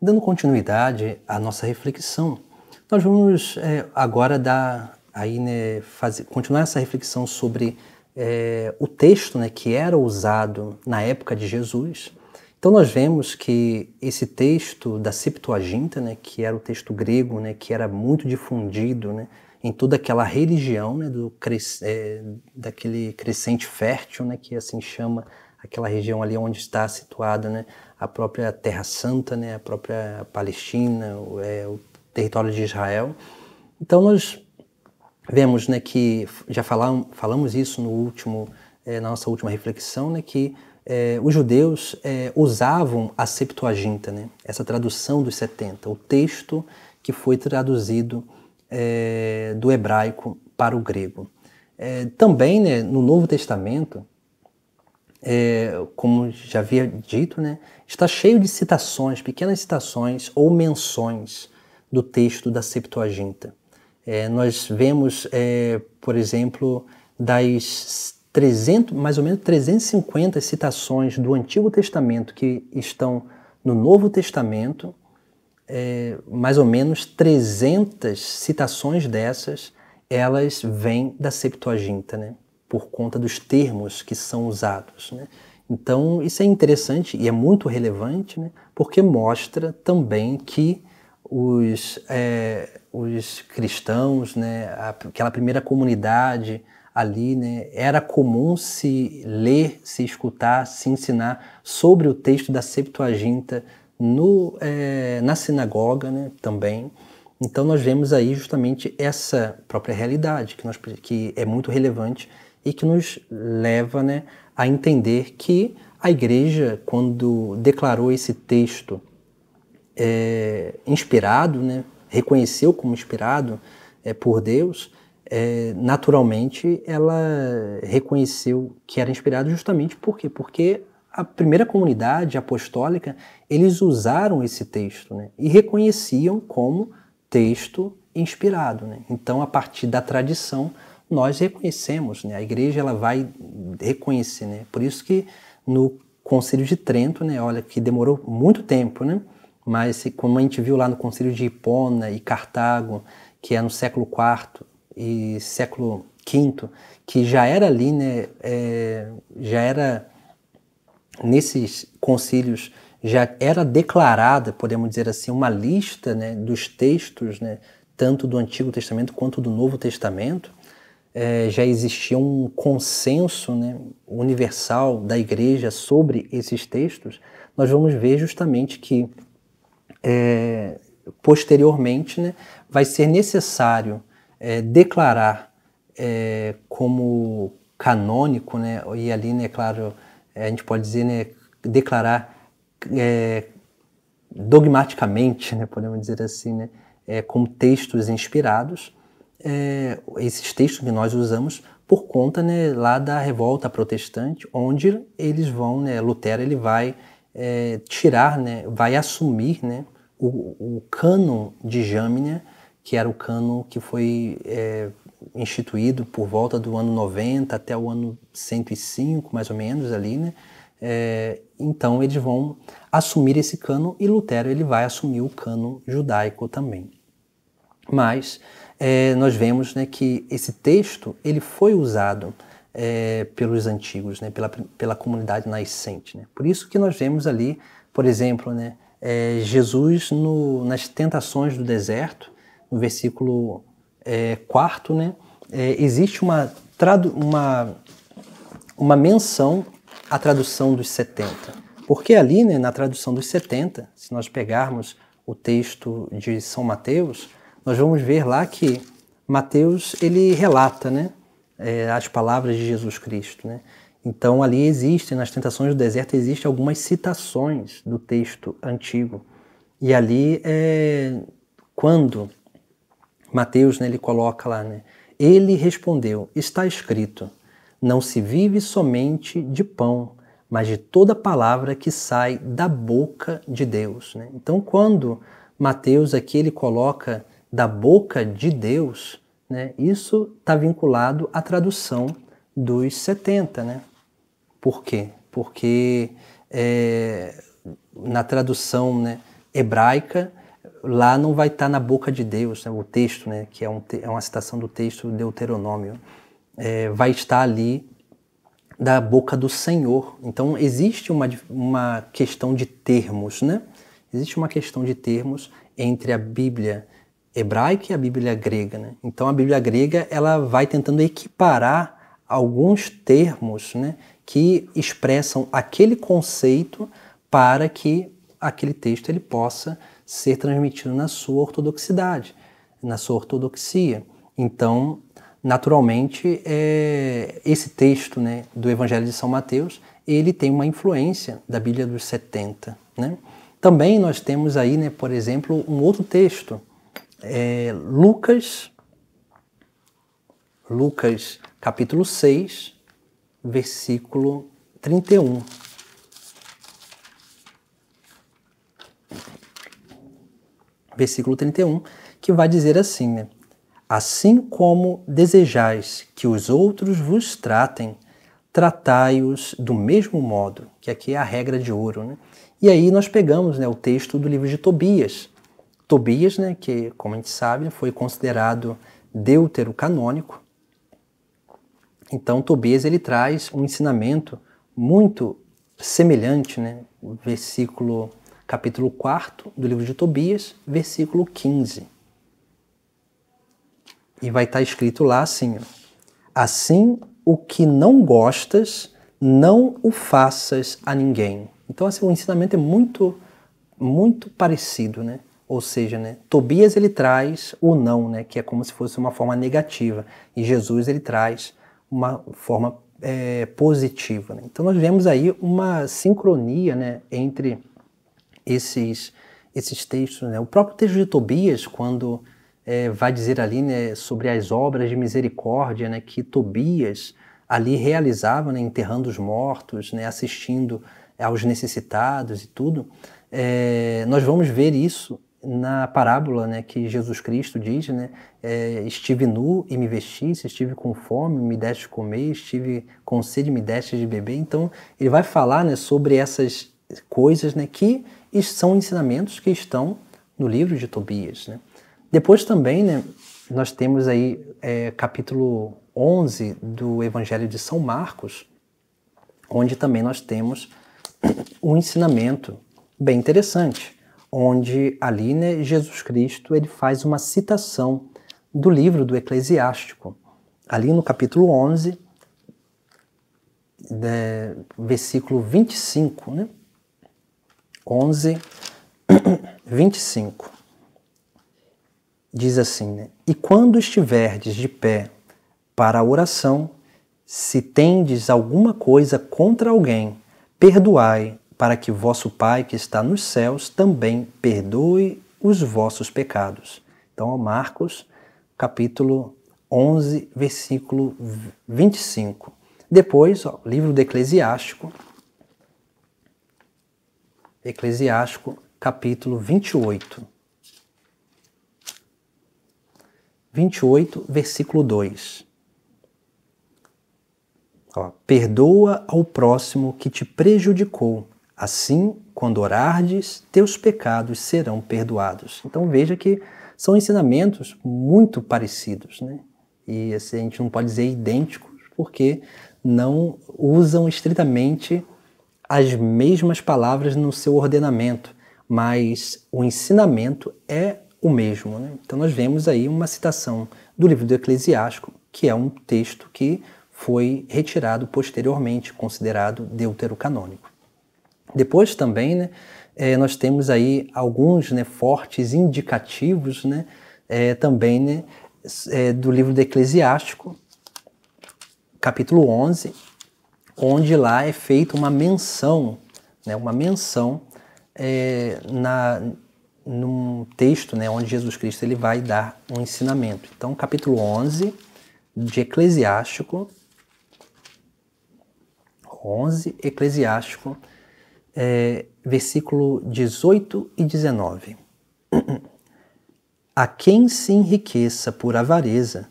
Dando continuidade à nossa reflexão, nós vamos agora continuar essa reflexão sobre o texto, né, que era usado na época de Jesus. Então nós vemos que esse texto da Septuaginta, né, que era o texto grego, né, que era muito difundido, né, em toda aquela religião, né, daquele crescente fértil, né, que assim chama aquela região ali onde está situada, né, a própria Terra Santa, né, a própria Palestina, o território de Israel. Então nós vemos, né, que já falamos isso na nossa última reflexão, né, que os judeus usavam a Septuaginta, né, essa tradução dos 70, o texto que foi traduzido do hebraico para o grego. Também, né, no Novo Testamento, como já havia dito, né, está cheio de citações, pequenas citações ou menções do texto da Septuaginta. Nós vemos, por exemplo, mais ou menos 350 citações do Antigo Testamento que estão no Novo Testamento, mais ou menos 300 citações dessas, elas vêm da Septuaginta, né? Por conta dos termos que são usados, né? Então isso é interessante e é muito relevante, né? Porque mostra também que os cristãos, né? Aquela primeira comunidade ali, né? Era comum se ler, se escutar, se ensinar sobre o texto da Septuaginta na sinagoga, né? Também. Então nós vemos aí justamente essa própria realidade que é muito relevante e que nos leva, né, a entender que a igreja, quando declarou esse texto inspirado, né, reconheceu como inspirado por Deus, naturalmente ela reconheceu que era inspirado justamente por quê? Porque a primeira comunidade apostólica, eles usaram esse texto, né, e reconheciam como texto inspirado, né? Então, a partir da tradição, nós reconhecemos, né? A igreja ela vai reconhecer, né? Por isso que no Concílio de Trento, né? Olha, que demorou muito tempo, né? Mas como a gente viu lá no Concílio de Hipona e Cartago, que é no século IV e século V, que já era ali, né? Já era nesses concílios já era declarada, podemos dizer assim, uma lista, né, dos textos, né, tanto do Antigo Testamento quanto do Novo Testamento. Já existia um consenso, né, universal da igreja sobre esses textos. Nós vamos ver justamente que posteriormente, né, vai ser necessário declarar como canônico, né, e ali, né, claro, a gente pode dizer, né, declarar dogmaticamente, né, podemos dizer assim, né, como textos inspirados, esses textos que nós usamos por conta, né, lá da revolta protestante, onde eles vão, né, Lutero ele vai tirar, né, vai assumir, né, o cânon de Jâmnia, que era o cânon que foi instituído por volta do ano 90 até o ano 105, mais ou menos, ali, né? Então eles vão assumir esse cânon e Lutero ele vai assumir o cânon judaico também. Mas nós vemos, né, que esse texto ele foi usado pelos antigos, né, pela comunidade nascente, né? Por isso que nós vemos ali, por exemplo, né, Jesus nas tentações do deserto, no versículo 4, né, existe uma menção à tradução dos 70. Porque ali, né, na tradução dos 70, se nós pegarmos o texto de São Mateus, nós vamos ver lá que Mateus ele relata, né, as palavras de Jesus Cristo, né? Então ali existem, nas tentações do deserto, existem algumas citações do texto antigo. E ali, quando Mateus, né, ele coloca lá, né, ele respondeu, está escrito, não se vive somente de pão, mas de toda palavra que sai da boca de Deus, né? Então, quando Mateus aqui ele coloca da boca de Deus, né, isso está vinculado à tradução dos 70, né? Por quê? Porque na tradução, né, hebraica, lá não vai estar na boca de Deus, né? O texto, né? Que é uma citação do texto do Deuteronômio, vai estar ali da boca do Senhor. Então existe uma questão de termos, né? Existe uma questão de termos entre a Bíblia hebraica e a Bíblia grega, né? Então a Bíblia grega ela vai tentando equiparar alguns termos, né, que expressam aquele conceito para que aquele texto ele possa ser transmitido na sua ortodoxidade, na sua ortodoxia. Então, naturalmente, esse texto, né, do Evangelho de São Mateus, ele tem uma influência da Bíblia dos 70, né? Também nós temos aí, né, por exemplo, um outro texto, Lucas capítulo 6, versículo 31. Versículo 31, que vai dizer assim, né? Assim como desejais que os outros vos tratem, tratai-os do mesmo modo, que aqui é a regra de ouro, né? E aí nós pegamos, né, o texto do livro de Tobias. Tobias, né, que, como a gente sabe, foi considerado deuterocanônico. Então, Tobias ele traz um ensinamento muito semelhante, né? Capítulo 4 do livro de Tobias, versículo 15. E vai estar escrito lá assim, ó, assim o que não gostas, não o faças a ninguém. Então, assim, o ensinamento é muito, muito parecido, né? Ou seja, né, Tobias ele traz o não, né, que é como se fosse uma forma negativa, e Jesus ele traz uma forma positiva, né? Então nós vemos aí uma sincronia, né, entre esses textos, né? O próprio texto de Tobias, quando vai dizer ali, né, sobre as obras de misericórdia, né, que Tobias ali realizava, né, enterrando os mortos, né, assistindo aos necessitados e tudo, nós vamos ver isso na parábola, né, que Jesus Cristo diz, né, estive nu e me vestisse, estive com fome, me deste de comer, estive com sede, me deste de beber. Então, ele vai falar, né, sobre essas coisas, né, que são ensinamentos que estão no livro de Tobias, né. Depois também, né, nós temos aí capítulo 11 do Evangelho de São Marcos, onde também nós temos um ensinamento bem interessante, onde ali, né, Jesus Cristo ele faz uma citação do livro do Eclesiástico, ali no capítulo 11, versículo 25, né? 11, 25. Diz assim, né? E quando estiverdes de pé para a oração, se tendes alguma coisa contra alguém, perdoai, para que vosso Pai que está nos céus também perdoe os vossos pecados. Então, Marcos, capítulo 11, versículo 25. Depois, livro do Eclesiástico, capítulo 28. 28, versículo 2. Perdoa ao próximo que te prejudicou. Assim, quando orardes, teus pecados serão perdoados. Então veja que são ensinamentos muito parecidos, né? E assim, a gente não pode dizer idênticos, porque não usam estritamente as mesmas palavras no seu ordenamento, mas o ensinamento é o mesmo, né? Então nós vemos aí uma citação do livro do Eclesiástico, que é um texto que foi retirado posteriormente, considerado deuterocanônico. Depois também, né, nós temos aí alguns, né, fortes indicativos, né, também, né, do livro do Eclesiástico, capítulo 11, onde lá é feita uma menção, né, num texto, né, onde Jesus Cristo ele vai dar um ensinamento. Então, capítulo 11 de Eclesiástico, versículo 18 e 19. A quem se enriqueça por avareza,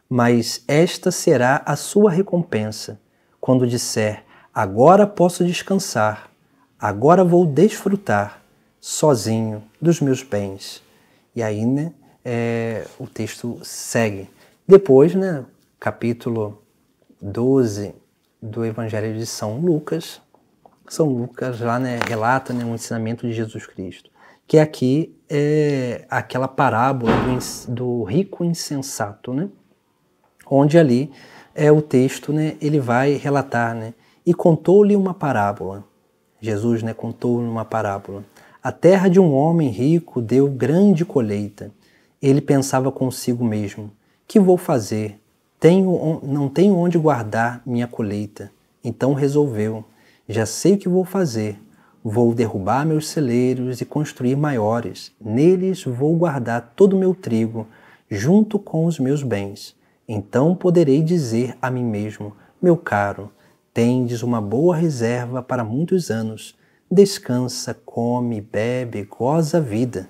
mas esta será a sua recompensa, quando disser, Agora posso descansar, agora vou desfrutar sozinho dos meus bens. E aí, né, o texto segue. Depois, né, capítulo 12 do Evangelho de São Lucas lá, né, relata, né, um ensinamento de Jesus Cristo, que aqui é aquela parábola do rico insensato, né, onde ali o texto, né, ele vai relatar, né, e contou-lhe uma parábola. Jesus, né, contou-lhe uma parábola. A terra de um homem rico deu grande colheita. Ele pensava consigo mesmo: que vou fazer? Não tenho onde guardar minha colheita. Então resolveu: já sei o que vou fazer. Vou derrubar meus celeiros e construir maiores. Neles vou guardar todo o meu trigo, junto com os meus bens. Então poderei dizer a mim mesmo: meu caro, tendes uma boa reserva para muitos anos. Descansa, come, bebe, goza a vida.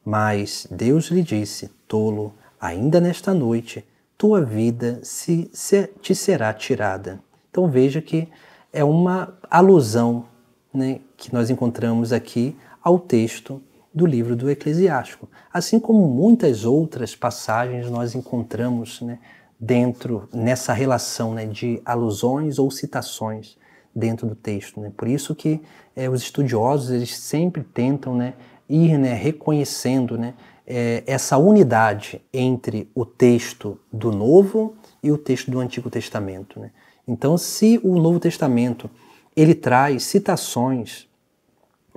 Mas Deus lhe disse: tolo, ainda nesta noite tua vida te será tirada. Então veja que é uma alusão, né, que nós encontramos aqui ao texto do livro do Eclesiástico. Assim como muitas outras passagens nós encontramos, né, nessa relação, né, de alusões ou citações dentro do texto, né? Por isso que os estudiosos eles sempre tentam, né, ir, né, reconhecendo, né, essa unidade entre o texto do Novo e o texto do Antigo Testamento, né? Então, se o Novo Testamento ele traz citações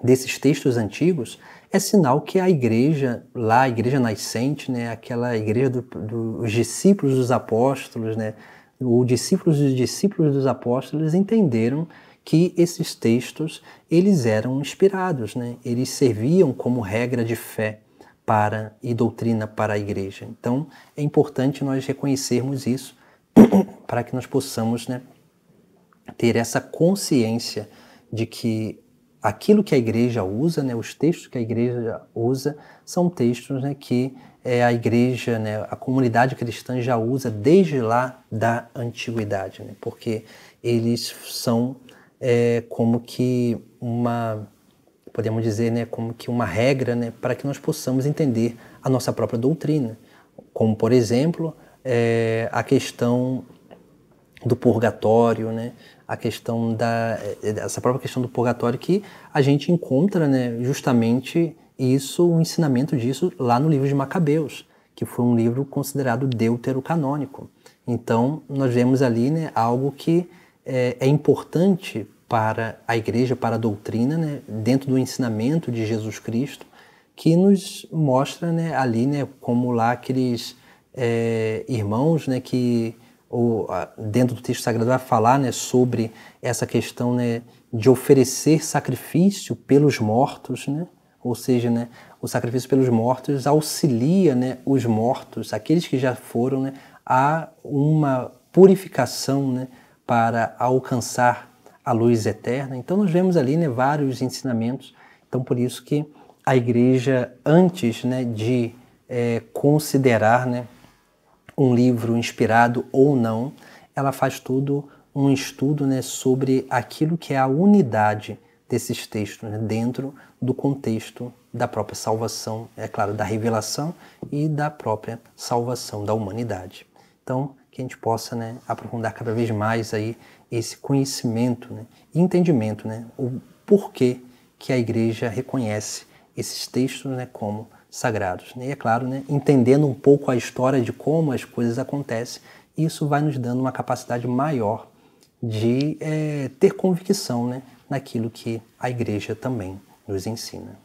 desses textos antigos, é sinal que a igreja, lá a igreja nascente, né, aquela igreja dos discípulos dos apóstolos, né, os discípulos dos discípulos dos apóstolos entenderam que esses textos eles eram inspirados, né, eles serviam como regra de fé e doutrina para a igreja. Então, é importante nós reconhecermos isso para que nós possamos, né, ter essa consciência de que aquilo que a igreja usa, né, os textos que a igreja usa, são textos, né, que a igreja, né, a comunidade cristã já usa desde lá da antiguidade, né, porque eles são como que podemos dizer, né, como que uma regra, né, para que nós possamos entender a nossa própria doutrina, como, por exemplo, a questão do purgatório, né? A questão essa própria questão do purgatório que a gente encontra, né, justamente o ensinamento disso lá no livro de Macabeus, que foi um livro considerado deuterocanônico. Então, nós vemos ali, né, algo que é importante para a igreja, para a doutrina, né, dentro do ensinamento de Jesus Cristo, que nos mostra, né, ali, né, como lá aqueles irmãos, né, que dentro do texto sagrado vai falar, né, sobre essa questão, né, de oferecer sacrifício pelos mortos, né? Ou seja, né, o sacrifício pelos mortos auxilia, né, os mortos, aqueles que já foram, né, a uma purificação, né, para alcançar a luz eterna. Então nós vemos ali, né, vários ensinamentos. Então por isso que a igreja, antes, né, de considerar, né, um livro inspirado ou não, ela faz todo um estudo, né, sobre aquilo que é a unidade desses textos, né, dentro do contexto da própria salvação, é claro, da revelação e da própria salvação da humanidade. Então, que a gente possa, né, aprofundar cada vez mais aí esse conhecimento, né, e entendimento, né, o porquê que a igreja reconhece esses textos, né, como sagrados. E é claro, né, entendendo um pouco a história de como as coisas acontecem, isso vai nos dando uma capacidade maior de ter convicção, né, naquilo que a igreja também nos ensina.